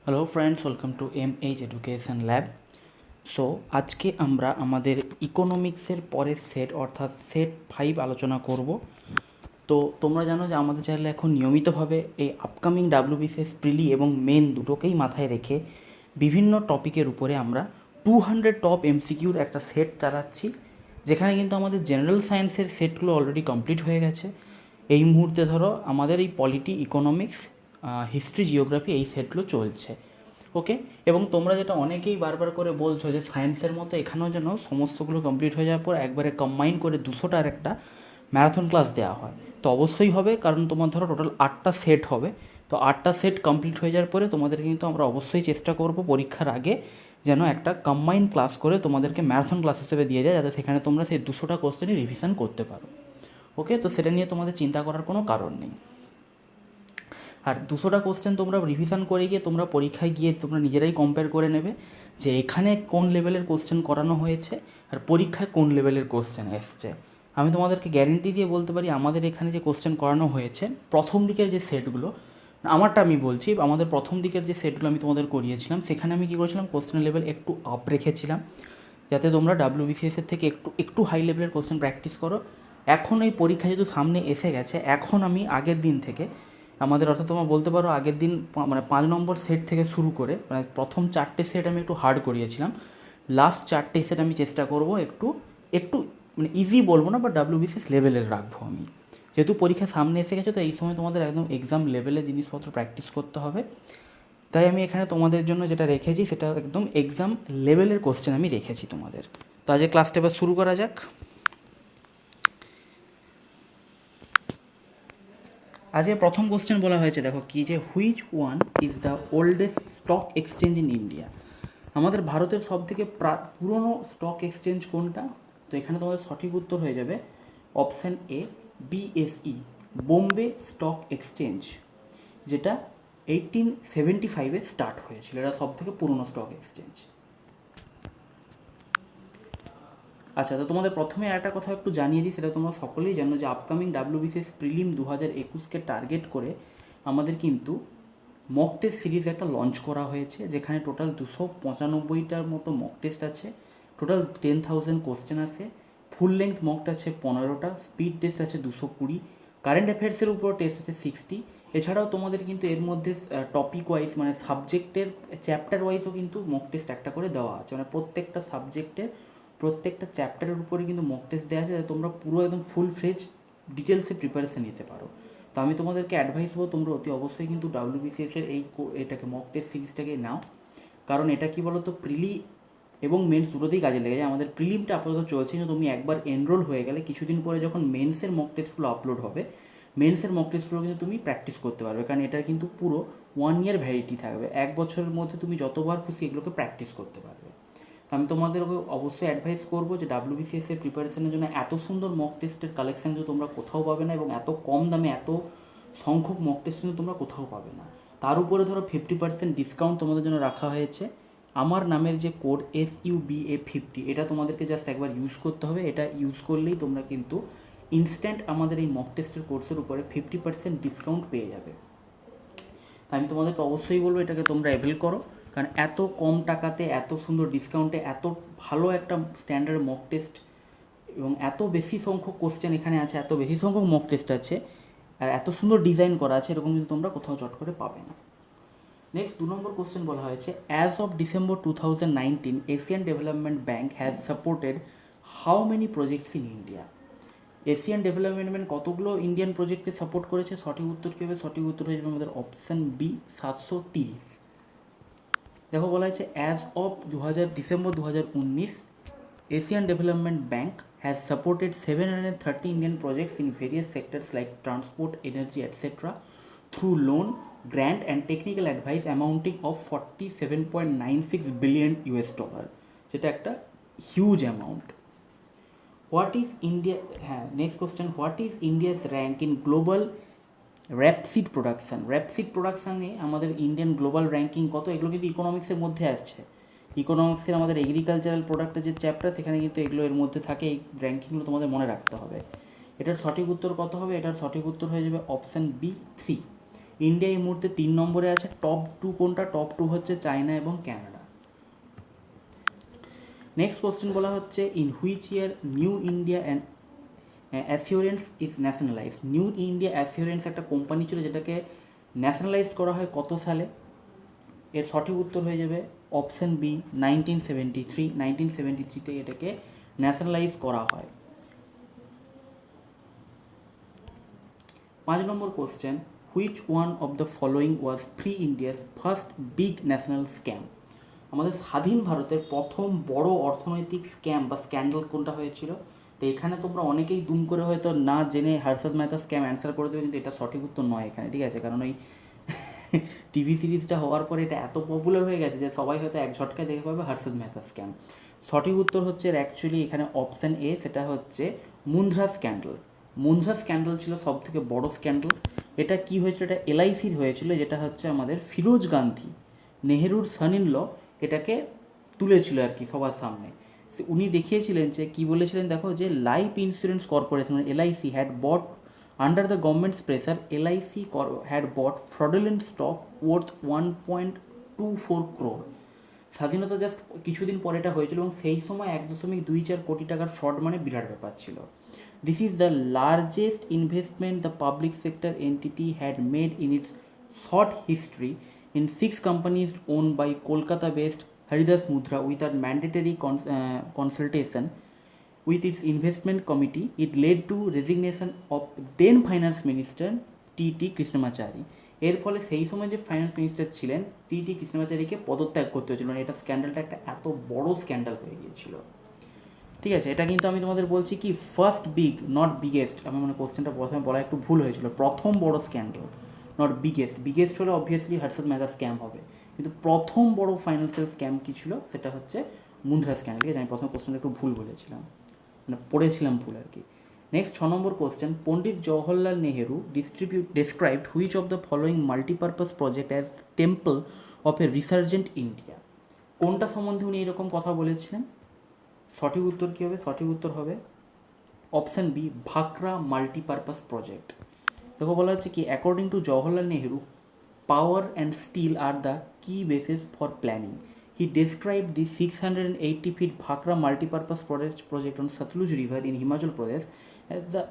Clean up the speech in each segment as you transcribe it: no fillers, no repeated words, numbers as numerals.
Hello friends, welcome to MH education lab. So আজকে আমরা আমাদের ইকোনমিক্সের পরের সেট অর্থাৎ সেট 5 আলোচনা করব। তো তোমরা জানো যে আমাদের চ্যানেলে এখন নিয়মিতভাবে এই আপকামিং ডাব্লিউবিসিএস প্রিলি এবং মেন দুটোকেই মাথায় রেখে বিভিন্ন টপিকের উপরে আমরা 200 টপ এমসিকিউর একটা সেট চালাচ্ছি, যেখানে কিন্তু আমাদের জেনারেল সায়েন্সের সেটগুলো অলরেডি কমপ্লিট হয়ে গেছে। এই মুহূর্তে ধরো আমাদের এই পলিটি, ইকোনমিক্স, হিস্ট্রি, জিওগ্রাফি এই সেটগুলো চলছে। ওকে, এবং তোমরা যেটা অনেকেই বারবার করে বলছো যে সায়েন্সের মতো এখানেও যেন সমস্তগুলো কমপ্লিট হয়ে যাওয়ার পর একবারে কম্বাইন করে 200টার একটা ম্যারাথন ক্লাস দেওয়া হয়। তো অবশ্যই হবে, কারণ তোমার ধরো টোটাল 8টা সেট হবে। তো 8টা সেট কমপ্লিট হয়ে যাওয়ার পরে তোমাদের কিন্তু আমরা অবশ্যই চেষ্টা করব পরীক্ষার আগে যেন একটা কম্বাইন ক্লাস করে তোমাদেরকে ম্যারাথন ক্লাস হিসেবে দিয়ে যায়, যাতে সেখানে তোমরা সেই 200টা কোশ্চেনই রিভিশন করতে পারো। ওকে, তো সেটা নিয়ে তোমাদের চিন্তা করার কোনো কারণ নেই। আর 200টা কোশ্চেন তোমরা রিভিশন করে গিয়ে তোমরা পরীক্ষায় গিয়ে তোমরা নিজেরাই কম্পেয়ার করে নেবে যে এখানে কোন লেভেলের কোশ্চেন করানো হয়েছে আর পরীক্ষায় কোন লেভেলের কোশ্চেন এসছে। আমি তোমাদেরকে গ্যারেন্টি দিয়ে বলতে পারি, আমাদের এখানে যে কোশ্চেন করানো হয়েছে প্রথম দিকের যে সেটগুলো, আমারটা আমি বলছি, আমাদের প্রথম দিকের যে সেটগুলো আমি তোমাদের করিয়েছিলাম সেখানে আমি কী করেছিলাম, কোশ্চেনের লেভেল একটু আপ রেখেছিলাম, যাতে তোমরা ডাব্লিউবিসিএসের থেকে একটু একটু হাই লেভেলের কোশ্চেন প্র্যাকটিস করো। এখন এই পরীক্ষা যেহেতু সামনে এসে গেছে, এখন আমি আগের দিন থেকে আমাদের, অর্থাৎ তোমরা বলতে পারো আগের দিন মানে 5 নম্বর সেট থেকে শুরু করে মানে প্রথম 4টে সেট আমি একটু হার্ড করিয়েছিলাম, লাস্ট 4টে সেট আমি চেষ্টা করব একটু একটু মানে ইজি বলবো না, বাট ডাব্লিউবিসিএস লেভেলের রাখবো আমি। যেহেতু পরীক্ষা সামনে এসে গেছে, তো এই সময় তোমাদের একদম এক্সাম লেভেলে জিনিসপত্র প্র্যাকটিস করতে হবে। তাই আমি এখানে তোমাদের জন্য যেটা রেখেছি সেটা একদম এক্সাম লেভেলের কোশ্চেন আমি রেখেছি তোমাদের। তো আজকে ক্লাসটা এবার শুরু করা যাক। আজকে প্রথম কোশ্চেন বলা হয়েছে, দেখো কি, যে which one is the oldest stock exchange in India. আমাদের ভারতের সবথেকে পুরনো স্টক এক্সচেঞ্জ কোনটা? তো এখানে তোমাদের সঠিক উত্তর হয়ে যাবে অপশান এ, বিএসই, বোম্বে স্টক এক্সচেঞ্জ, যেটা 1875-এ স্টার্ট হয়েছিল। এটা সবথেকে পুরনো স্টক এক্সচেঞ্জ। আচ্ছা, তো তোমাদের প্রথমে একটা কথা একটু জানিয়ে দিই, সেটা তোমরা সকলেই জানো যে আপকামিং ডাব্লিউবিসিএস প্রিলিম 2021-কে টার্গেট করে আমাদের কিন্তু মক টেস্ট সিরিজ একটা লঞ্চ করা হয়েছে, যেখানে টোটাল 295টার মতো মক টেস্ট আছে, টোটাল 10,000 কোশ্চেন আছে, ফুল লেন্থ মক আছে 15টা, স্পিড টেস্ট আছে 220, কারেন্ট অ্যাফেয়ার্সের উপর টেস্ট আছে 60। এছাড়াও তোমাদের কিন্তু এর মধ্যে টপিক ওয়াইজ মানে সাবজেক্টের চ্যাপ্টার ওয়াইজও কিন্তু মক টেস্ট একটা করে দেওয়া আছে, মানে প্রত্যেকটা সাবজেক্টের প্রত্যেকটা চ্যাপ্টারের উপরে কিন্তু মক টেস্ট দেওয়া আছে, যাতে তোমরা পুরো একদম ফুল ফ্লেজ ডিটেলসে প্রিপারেশন নিতে পারো। তো আমি তোমাদেরকে অ্যাডভাইস করবো তোমরা অতি অবশ্যই কিন্তু ডাব্লিউবিসিএসের এটাকে মক টেস্ট সিরিজটাকে নাও, কারণ এটা কি বলো তো, প্রিলি এবং মেন্স দুটোতেই কাজে লেগে যায়। আমাদের প্রিলিমটা আপাতত চলছে, কিন্তু তুমি একবার এনরোল হয়ে গেলে কিছুদিন পরে যখন মেন্সের মক টেস্টগুলো আপলোড হবে, মেন্সের মক টেস্টগুলো কিন্তু তুমি প্র্যাকটিস করতে পারবে, কারণ এটা কিন্তু পুরো 1 ইয়ার ভ্যালিডিটি থাকবে। 1 বছরের মধ্যে তুমি যতবার খুশি এগুলোকে প্র্যাকটিস করতে পারবে। আমি তোমাদেরকে অবশ্যই অ্যাডভাইস করবো যে ডাব্লিউবিসিএস এর প্রিপারেশনের জন্য এত সুন্দর মক টেস্টের কালেকশন কিন্তু তোমরা কোথাও পাবে না, এবং এত কম দামে এত সংখ্যক মক টেস্ট কিন্তু তোমরা কোথাও পাবে না। তার উপরে ধরো 50% ডিসকাউন্ট তোমাদের জন্য রাখা হয়েছে। আমার নামের যে কোড SUBA50, এটা তোমাদেরকে জাস্ট একবার ইউজ করতে হবে। এটা ইউজ করলেই তোমরা কিন্তু ইনস্ট্যান্ট আমাদের এই মক টেস্টের কোর্সের উপরে 50% ডিসকাউন্ট পেয়ে যাবে। আমি তোমাদেরকে অবশ্যই বলবো এটাকে তোমরা অ্যাভেল করো, কারণ এত কম টাকাতে এত সুন্দর ডিসকাউন্টে এত ভালো একটা স্ট্যান্ডার্ড মক টেস্ট এবং এত বেশি সংখ্যক কোশ্চেন এখানে আছে, এত বেশি সংখ্যক মক টেস্ট আছে, আর এত সুন্দর ডিজাইন করা আছে, এরকম কিন্তু তোমরা কোথাও চট করে পাবে না। নেক্সট 2 নম্বর কোশ্চেন বলা হয়েছে, as of December 2019 Asian development bank has supported how many projects in India. Asian development bank কতগুলো ইন্ডিয়ান প্রজেক্টকে সাপোর্ট করেছে? সঠিক উত্তর কী হবে? সঠিক উত্তর হয়ে যাবে আমাদের অপশান বি, 730। দেখো বলা হয়েছে as of December 2019 Asian development bank has supported 730 Indian projects in various sectors like transport, energy etcetera through loan, grant and technical advice amounting of $47.96 billion, যেটা একটা huge amount. What is India, হ্যাঁ next question, what is India's rank in global rapeseed production. Rapeseed প্রোডাকশানে আমাদের Indian global ranking কত? এগুলো কিন্তু ইকোনমিক্সের মধ্যে আসছে। ইকোনমিক্সের আমাদের এগ্রিকালচারাল প্রোডাক্টের যে চ্যাপ্টার, সেখানে কিন্তু এগুলো এর মধ্যে থাকে। এই র্যাঙ্কিংগুলো তোমাদের মনে রাখতে হবে। এটার সঠিক উত্তর কত হবে? এটার সঠিক উত্তর হয়ে যাবে অপশান বি, 3। ইন্ডিয়া এই মুহূর্তে 3 নম্বরে আছে। টপ 2 কোনটা? টপ 2 হচ্ছে চায়না এবং ক্যানাডা। নেক্সট কোশ্চেন বলা হচ্ছে in which year new India and assurance is nationalised. New India assurance একটা কোম্পানি ছিল যেটাকে ন্যাশনালাইজড করা হয় কত সালে? এর সঠিক উত্তর হয়ে যাবে অপশন বি 1973। 1973তে এটাকে ন্যাশনালাইজ করা হয়। 5 number question which one of the following was free India's first big national scam. আমাদের স্বাধীন ভারতের প্রথম বড় অর্থনৈতিক স্ক্যাম বা স্ক্যান্ডাল কোনটা হয়েছিল? তো এখানে তোমরা অনেকেই দুম করে হয়তো না জেনে হর্ষদ মেহতা স্ক্যাম অ্যান্সার করে দেবে, কিন্তু এটা সঠিক উত্তর নয় এখানে, ঠিক আছে? কারণ ওই টিভি সিরিজটা হওয়ার পরে এটা এত পপুলার হয়ে গেছে যে সবাই হয়তো এক ঝটকায় দেখে পাবে হর্ষদ মেহতা স্ক্যাম। সঠিক উত্তর হচ্ছে অ্যাকচুয়ালি এখানে অপশান এ, সেটা হচ্ছে মুন্দ্রা স্ক্যান্ডাল। মুন্দ্রা স্ক্যান্ডাল ছিল সব থেকে বড় স্ক্যান্ডাল। এটা কি হয়েছিল? এটা এলআইসির হয়েছিল, যেটা হচ্ছে আমাদের ফিরোজ গান্ধী নেহেরুর সন ইন ল এটাকে তুলেছিল আর কি সবার সামনে। উনি দেখিয়েছিলেন যে কি বলেছিলেন দেখো, যে life insurance corporation LIC had bought under the government's pressure, LIC had bought fraudulent stock worth 1.24 crore। স্বাধীনতা জাস্ট কিছুদিন পরে এটা হয়েছিল এবং সেই সময় 1.24 কোটি টাকার ফ্রড মানে বিরাট ব্যাপার ছিল। This is the largest investment the public sector entity had made in it's short history in 6 companies owned by Kolkata-based Haridas Mudra without mandatory consultation with its investment committee. It led to resignation of then Finance Minister T.T. Krishnamachari. এর ফলে সেই সময় যে finance minister ছিলেন TT. কৃষ্ণমাচারীকে পদত্যাগ করতে হয়েছিল। মানে এটা স্ক্যান্ডালটা একটা এত বড় স্ক্যান্ডাল হয়ে গিয়েছিল, ঠিক আছে? এটা কিন্তু আমি তোমাদের বলছি কি ফার্স্ট বিগ, নট বিগেস্ট। আমি মানে কোশ্চেনটা প্রথমে বলা একটু ভুল হয়েছিল। প্রথম বড় স্ক্যান্ডাল, নট বিগেস্ট। বিগেস্ট হলে অবভিয়াসলি হর্ষদ মেহতা স্ক্যাম হবে, কিন্তু প্রথম বড় ফাইন্যান্সিয়াল স্ক্যাম কী ছিল সেটা হচ্ছে মুন্দ্রা স্ক্যাম। ঠিক আছে, আমি প্রথম কোশ্চেনটা একটু ভুল বলেছিলাম, মানে পড়েছিলাম ভুল আর কি। Next 6 number question Pandit Jawaharlal Nehru described which of the following multipurpose project as temple of a resurgent India। কোনটা সম্বন্ধে উনি এরকম কথা বলেছিলেন? সঠিক উত্তর কী হবে? সঠিক উত্তর হবে option B Bhakra multipurpose project. দেখো বলা হচ্ছে কি according to Jawaharlal Nehru power and steel are the key basis for planning. He describe the 680 feet Bhakra multipurpose project on Satluj River in Himachal Pradesh as the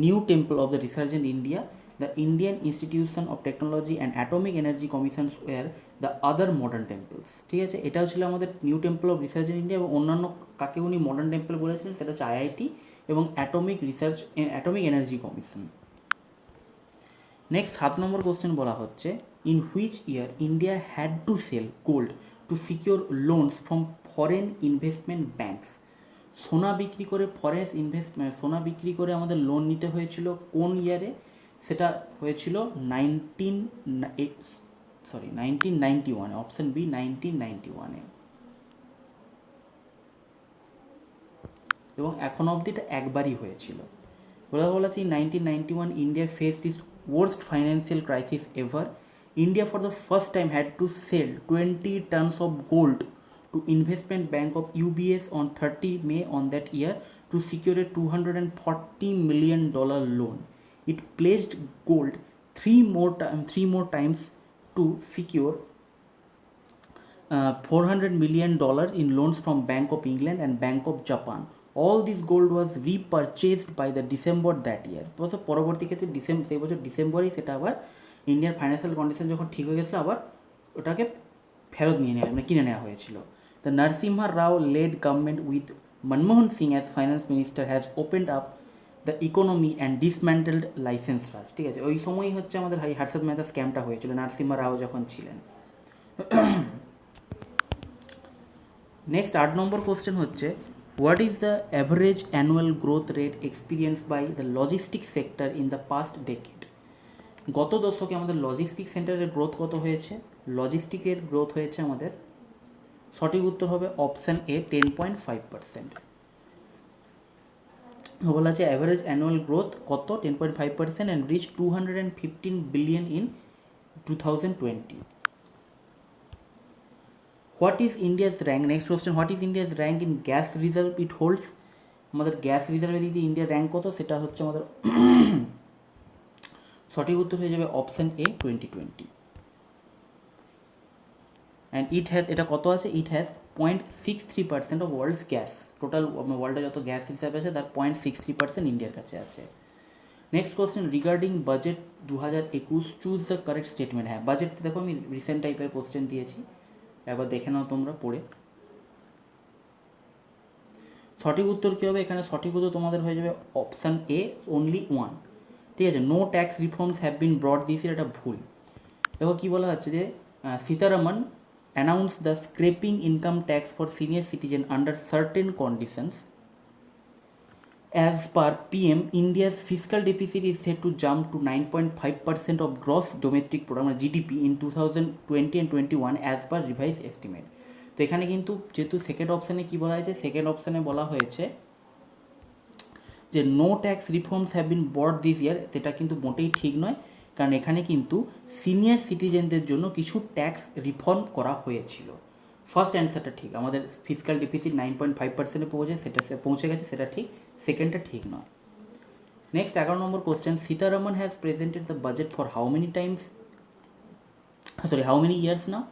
new temple of the resurgent India. The Indian Institution of Technology and Atomic Energy Commissions were the other modern temples। ঠিক আছে, এটাও ছিল আমাদের new temple of রিসার্চেন্ট India, এবং অন্যান্য কাকে উনি modern temple বলেছিলেন সেটা হচ্ছে আইআইটি এবং atomic energy commission. Next 7 number question বলা হচ্ছে in which year India had to sell gold to secure loans from foreign investment banks. সোনা বিক্রি করে সোনা বিক্রি করে আমাদের লোন নিতে হয়েছিল কোন ইয়ারে? সেটা হয়েছিল 1991, অপশন বি 1991-এ। এবং এখন অবধি এটা একবারই হয়েছিল। বলা আছে 1991 India faced it's worst financial crisis ever. India for the first time had to sell 20 tons of gold to investment bank of UBS on 30 May on that year to secure a $240 million loan. It pledged gold three more times to secure $400 million in loans from Bank of England and Bank of Japan. All this gold was repurchased by the December that year। বছর পরবর্তী ক্ষেত্রে সেই বছর ডিসেম্বরেই সেটা আবার ইন্ডিয়ার financial condition যখন ঠিক হয়ে গেছিলো আবার ওটাকে ফেরত নিয়ে নেওয়া, মানে কিনে নেওয়া হয়েছিল। The Narasimha Rao led government with Manmohan Singh as finance minister has opened up the economy and dismantled licence raj. ঠিক আছে, ওই সময়ই হচ্ছে আমাদের হর্ষদ মেহতা স্ক্যামটা হয়েছিল নরসিমহা রাও যখন ছিলেন। নেক্সট 8 নম্বর কোশ্চেন হচ্ছে what is the average annual growth rate experienced by the logistics sector in the past decade? গত দশকে আমাদের লজিস্টিক সেন্টারের গ্রোথ কত হয়েছে? লজিস্টিকের গ্রোথ হয়েছে আমাদের, সঠিক উত্তর হবে অপশান এ 10.5%। বলা আছে অ্যাভারেজ অ্যানুয়াল গ্রোথ কত? 10.5% and reach 215 billion in 2020। What is India's rank? Next question, what is India's rank in gas reserve it holds? আমাদের গ্যাস রিজার্ভের দিকে ইন্ডিয়ার র্যাঙ্ক কত? সেটা হচ্ছে আমাদের সঠিক উত্তর হয়ে যাবে option A 2020। And it has, এটা কত আছে, it has 0.63% of world's gas, total ওয়ার্ল্ডে যত গ্যাস হিসাবে আছে তার 0.63% ইন্ডিয়ার কাছে আছে। Next question, regarding budget 2021 choose the correct statement. হ্যাঁ, বাজেট দেখো আমি রিসেন্ট টাইপের কোশ্চেন দিয়েছি, একবার দেখে নাও তোমরা পড়ে। সঠিক উত্তর কী হবে এখানে, সঠিক উত্তর তোমাদের হয়ে যাবে অপশান এ অনলি 1। ঠিক আছে, no tax reforms have been brought this year, এটা ভুল। দেখো কী বলা হচ্ছে যে Sitharaman announced the scraping income tax for senior citizen under certain conditions. As per PM, India's fiscal deficit is set to jump to 9.5% of gross domestic product GDP in 2020 and 21 as per revised estimate. তো এখানে কিন্তু যেহেতু second অপশানে কী বলা হয়েছে, second অপশানে বলা হয়েছে যে no tax reforms have been brought this year, সেটা কিন্তু মোটেই ঠিক নয়, কারণ এখানে কিন্তু সিনিয়র সিটিজেনদের জন্য কিছু ট্যাক্স রিফর্ম করা হয়েছিল। ফার্স্ট অ্যান্সারটা ঠিক, আমাদের ফিসকাল ডিফিসিট 9.5%-এ পৌঁছে গেছে, সেটা ঠিক। সেকেন্ডটা ঠিক নয়। Next 11 number question, Sitharaman has presented the budget for how many years now.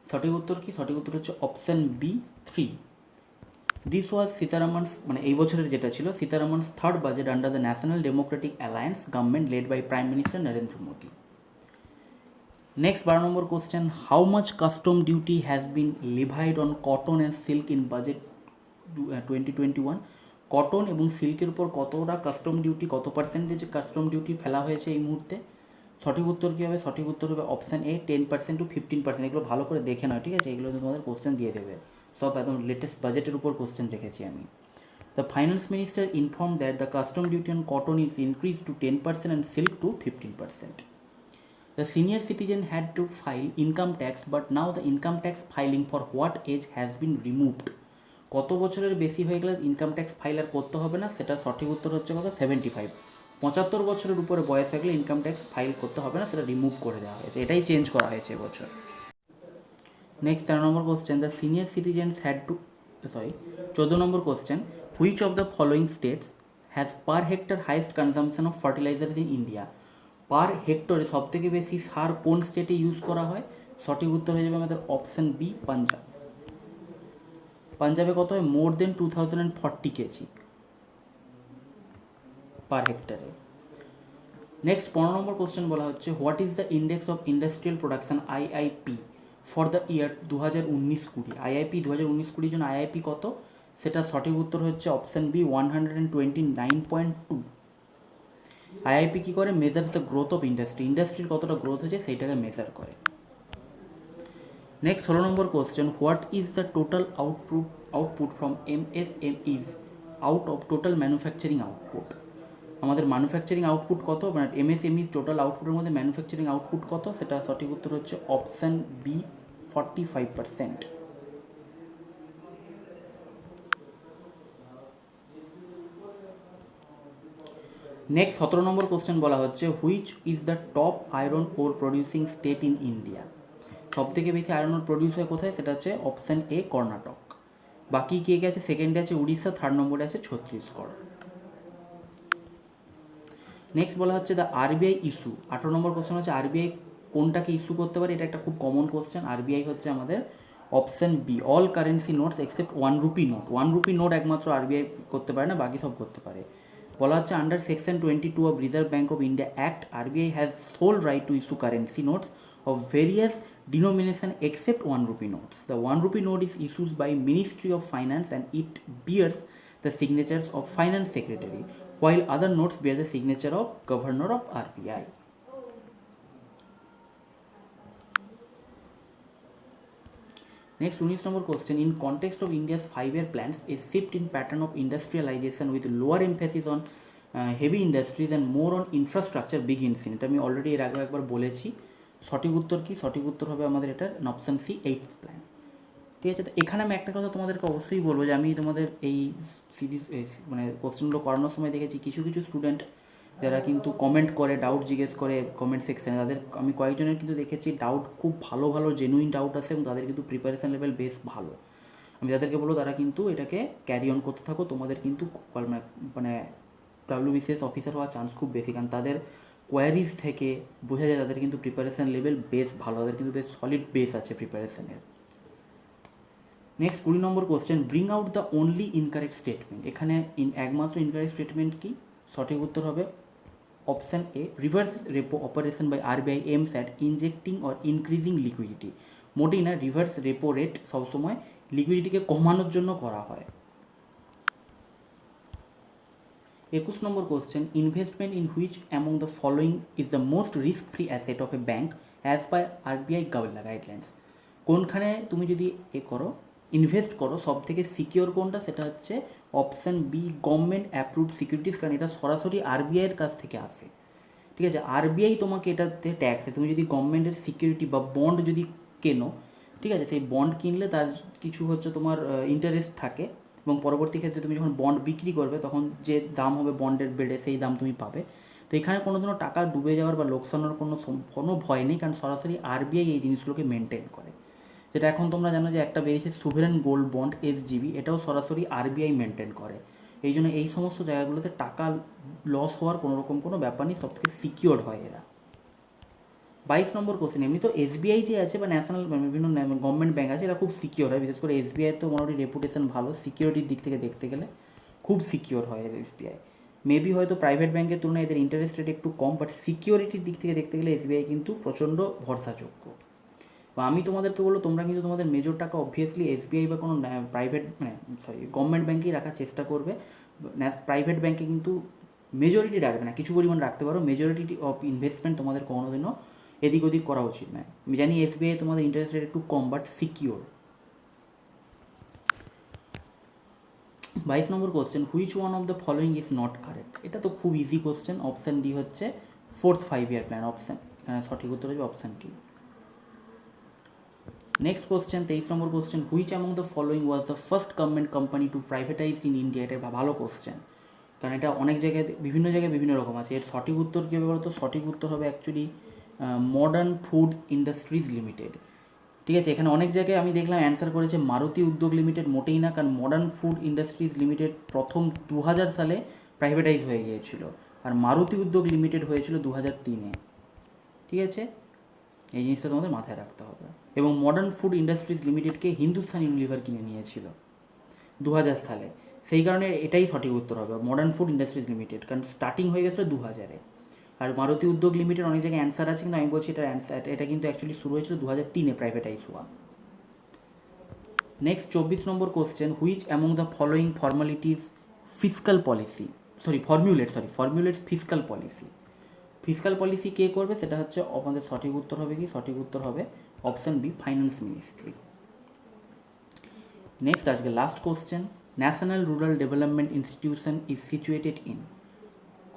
সঠিক উত্তর কি, সঠিক উত্তর হচ্ছে option B 3। This was Sitharaman's, মানে এই বছরের যেটা ছিল Sitharaman's third budget under the national democratic alliance government led by prime minister Narendra Modi. Next 12 number question, how much custom duty has been levied on cotton and silk in budget 2021। Cotton এবং সিল্কের উপর কতটা custom duty, কত percentage custom duty ফেলা হয়েছে এই মুহূর্তে। সঠিক উত্তর কী হবে, সঠিক উত্তর হবে অপশান এ 10% to 15%। এগুলো ভালো করে দেখে নাও, ঠিক আছে, এগুলো তোমাদের কোশ্চেন দিয়ে দেবে, সব একদম লেটেস্ট বাজেটের উপর কোশ্চেন রেখেছি আমি। The finance minister inform that the custom duty on cotton is increase two 10% and silk to 15%. The senior citizen had to file income tax, but now the income tax filing for what age has been removed. কত বছরের বেশি হয়ে গেলে income tax file আর করতে হবে না, সেটা সঠিক উত্তর হচ্ছে কত, 75। 75 বছরের উপরে বয়স থাকলে ইনকাম ট্যাক্স ফাইল করতে হবে না, সেটা রিমুভ করে দেওয়া হয়েছে, এটাই চেঞ্জ করা হয়েছে এবছর। Next 13 number question, the senior citizens had to 14 number question, which of the following states has per hectare highest consumption of fertilizer in India. Per হেক্টরে সবথেকে বেশি সার কোন স্টেটে ইউজ করা হয়। সঠিক উত্তর হয়ে যাবে আমাদের অপশান বি পাঞ্জাব। পাঞ্জাবে কত হয়, মোর দেন 2040 কেজি পার হেক্টরে। নেক্সট 15 নম্বর কোশ্চেন বলা হচ্ছে, what is the index of industrial production IIP for the year 2019-20। IIP 2019-20 জন্য আইআইপি কত, সেটা সঠিক উত্তর হচ্ছে অপশান বি 129.2। আইআইপি কী করে, measure the growth of industry, ইন্ডাস্ট্রির কতটা গ্রোথ হয়েছে সেইটাকে মেজার করে। Next 16 number question, what is the total output from MSMEs out of total manufacturing output. আমাদের ম্যানুফ্যাকচারিং আউটপুট কত, মানে এমএসএমইজ টোটাল আউটপুটের মধ্যে ম্যানুফ্যাকচারিং আউটপুট কত, সেটা সঠিক উত্তর হচ্ছে অপশান বি 45%। নেক্সট 17 নম্বর কোশ্চেন বলা হচ্ছে, which is the top iron or producing state in India. সব থেকে বেশি আয়রন ওর প্রডিউস হয় কোথায়, সেটা হচ্ছে অপশান এ কর্ণাটক। বাকি কে কে আছে, সেকেন্ডে আছে উড়িষ্যা, থার্ড নম্বরে আছে ছত্তিশগড়। নেক্সট বলা হচ্ছে the RBI issue, 18 number question হচ্ছে আরবিআই কোনটাকে ইস্যু করতে পারে, এটা একটা খুব কমন কোশ্চেন। আরবিআই হচ্ছে আমাদের option B all currency notes except 1 rupee note. 1 rupee note একমাত্র আরবিআই করতে পারে না, বাকি সব করতে পারে। বলা হচ্ছে under section 22 of Reserve Bank of India Act, RBI has sole right to issue currency notes of various denomination except 1 rupee notes. The 1 rupee note is issued by Ministry of Finance and it bears the signatures of Finance Secretary, while other notes bear the signature of Governor of RBI. Next 19 number question, in context of India's 5-year plans, a shift in pattern of industrialization with lower emphasis on heavy industries and more on infrastructure begins in, এটা আমি already এর আগে একবার বলেছি। সঠিক উত্তর কি, সঠিক উত্তর হবে আমাদের এটার অপশান সি 8th প্ল্যান। ঠিক আছে, তো এখানে আমি একটা কথা তোমাদেরকে অবশ্যই বলবো যে আমি তোমাদের এই সিরিজ মানে কোশ্চেনগুলো করানোর সময় দেখেছি কিছু কিছু স্টুডেন্ট যারা কিন্তু কমেন্ট করে, ডাউট জিজ্ঞেস করে কমেন্ট সেকশানে, তাদের আমি কয়েকজনের কিন্তু দেখেছি ডাউট খুব ভালো ভালো জেনুইন ডাউট আছে এবং তাদের কিন্তু প্রিপারেশান লেভেল বেশ ভালো। আমি তাদেরকে বলবো তারা কিন্তু এটাকে ক্যারি অন করতে থাকো, তোমাদের কিন্তু মানে WBCS অফিসার হওয়ার চান্স খুব বেশি, কারণ তাদের কোয়ারিজ থেকে বোঝা যায় তাদের কিন্তু প্রিপারেশান লেভেল বেশ ভালো, তাদের কিন্তু বেশ সলিড বেস আছে প্রিপারেশানের। Next 20 number question, bring out the only incorrect statement. এখানে একমাত্র ইনকারেক্ট স্টেটমেন্ট কি? সঠিক উত্তর হবে option A, reverse repo operation by RBI aims at injecting or increasing liquidity. মোটেই না, রিভার্স রেপো রেট সবসময় লিকুইডিটিকে কমানোর জন্য করা হয়। 21 number question, investment in which among the following is the most risk free asset of a bank as per RBI guidelines. কোনখানে তুমি যদি ইনভেস্ট করো সব থেকে সিকিওর কোনটা, সেটা হচ্ছে option B, government approved securities, কারণ এটা সরাসরি আরবিআইয়ের কাছ থেকে আসে। ঠিক আছে, আরবিআই তোমাকে এটাতে ট্যাক্স, তুমি যদি গভর্নমেন্টের সিকিউরিটি বা বন্ড যদি কেনো, ঠিক আছে, সেই বন্ড কিনলে তার কিছু তোমার ইন্টারেস্ট থাকে, এবং পরবর্তী ক্ষেত্রে তুমি যখন বন্ড বিক্রি করবে তখন যে দাম হবে বন্ডের বেড়ে সেই দাম তুমি পাবে। তো এখানে কোনোদিনও টাকা ডুবে যাওয়ার বা লোকসানের কোনো ভয় নেই, কারণ সরাসরি আরবিআই এই জিনিসগুলোকে মেনটেন করে। যেটা এখন তোমরা জানো যে একটা বেরিয়েছে সুভেরেন গোল্ড বন্ড এসজিবি, এটাও সরাসরি আরবিআই মেনটেন করে। এই জন্য এই সমস্ত জায়গাগুলোতে টাকা লস হওয়ার কোনো ব্যাপার নেই, সব থেকে সিকিওর হয় এরা। 22 নম্বর কোশ্চেন, এমনি তো এসবিআই যে আছে বা ন্যাশনাল বিভিন্ন গভর্নমেন্ট ব্যাঙ্ক আছে, এরা খুব সিকিওর হয়, বিশেষ করে এসবিআইয়ের তো মোটামুটি রেপুটেশন ভালো, সিকিউরিটির দিক থেকে দেখতে গেলে খুব সিকিওর হয় এসবিআই। মেবি হয়তো প্রাইভেট ব্যাঙ্কের তুলনায় এদের ইন্টারেস্ট রেট একটু কম, বাট সিকিউরিটির দিক থেকে দেখতে গেলে এসবিআই কিন্তু প্রচণ্ড ভরসাযোগ্য। বা আমি তোমাদেরকে বলবো, তোমরা কিন্তু তোমাদের মেজর টাকা অবভিয়াসলি এসবিআই বা কোনো প্রাইভেট গভর্নমেন্ট ব্যাঙ্কেই রাখার চেষ্টা করবে। প্রাইভেট ব্যাঙ্কে কিন্তু মেজরিটি রাখবে না, কিছু পরিমাণ রাখতে পারো, মেজরিটি অফ ইনভেস্টমেন্ট তোমাদের কোনোদিনও এদিক ওদিক করা উচিত নয়। আমি জানি এসবিআই তোমাদের ইন্টারেস্ট রেট একটু কম, but secure. 22 number question, which one of the following is not correct. এটা তো খুব ইজি কোশ্চেন, অপশান ডি হচ্ছে 4th 5-year প্ল্যান, অপশান, এখানে সঠিক উত্তর হচ্ছে option D. Next question 23 number question, which among the following was the first government company to privatize in India. এটা ভালো কোশ্চেন, কারণ এটা অনেক জায়গায় বিভিন্ন জায়গায় বিভিন্ন রকম আছে। এর সঠিক উত্তর কী হবে বলতো? সঠিক উত্তর হবে actually modern food industries limited. ঠিক আছে, এখানে অনেক জায়গায় আমি দেখলাম অ্যান্সার করেছে মারুতি উদ্যোগ লিমিটেড, মোটেই না, কারণ মডার্ন ফুড ইন্ডাস্ট্রিজ লিমিটেড প্রথম 2000 সালে প্রাইভেটাইজ হয়ে গিয়েছিল, আর মারুতি উদ্যোগ লিমিটেড হয়েছিল 2003-এ। ঠিক আছে, এই জিনিসটা তোমাদের মাথায় রাখতে হবে। এবং মডার্ন ফুড ইন্ডাস্ট্রিজ লিমিটেডকে হিন্দুস্তান ইউনিলিভার কিনে নিয়েছিল 2000 সালে, সেই কারণে এটাই সঠিক উত্তর হবে মডার্ন ফুড ইন্ডাস্ট্রিজ লিমিটেড, কারণ স্টার্টিং হয়ে গেছিলো 2000-এ। আর মারুতি উদ্যোগ লিমিটেড অনেক জায়গায় অ্যান্সার আছে, কিন্তু আমি বলছি এটা অ্যান্সার, এটা কিন্তু অ্যাকচুয়ালি শুরু হয়েছিল 2003-এ প্রাইভেটাইজ হওয়া। Next 24 number question, which among the following formalities fiscal policy formulates fiscal policy. Fiscal policy কে করবে, সেটা হচ্ছে আমাদের সঠিক উত্তর হবে কি? সঠিক উত্তর হবে option B, finance ministry. Next আজকে last question, national rural development institution is situated in.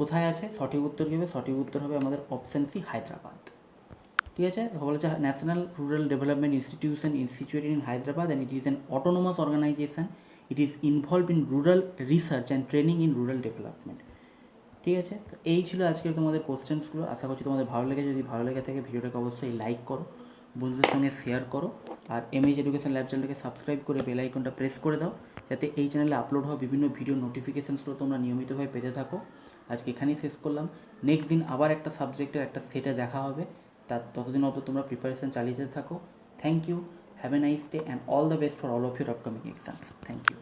কোথায় আছে? সঠিক উত্তর কী হবে? সঠিক উত্তর হবে আমাদের অপশান সি, হায়দ্রাবাদ। ঠিক আছে, বলেছে national rural development institution is situated in Hyderabad and it is an autonomous organization. It is involve in rural research and training in rural development. ঠিক আছে, তো এই ছিল আজকের তোমাদের কোশ্চেন্সগুলো। আশা করছি তোমাদের ভালো লেগেছে। যদি ভালো লেগে থাকে ভিডিওটাকে অবশ্যই লাইক করো, বন্ধুদের সঙ্গে শেয়ার করো, আর এমএইচ এডুকেশন ল্যাব চ্যানেলকে সাবস্ক্রাইব করে বেল আইকনটা প্রেস করে দাও, যাতে এই চ্যানেলে আপলোড হওয়া বিভিন্ন ভিডিও নোটিফিকেশানসগুলো তোমরা নিয়মিতভাবে পেতে থাকো। আজকে এখানেই শেষ করলাম। নেক্সট দিন আবার একটা সাবজেক্টের একটা সেটে দেখা হবে। ততদিন অবধি তোমরা প্রিপারেশান চালিয়ে যেতে থাকো। Thank you, have a nice day and all the best for all of your upcoming exams. Thank you.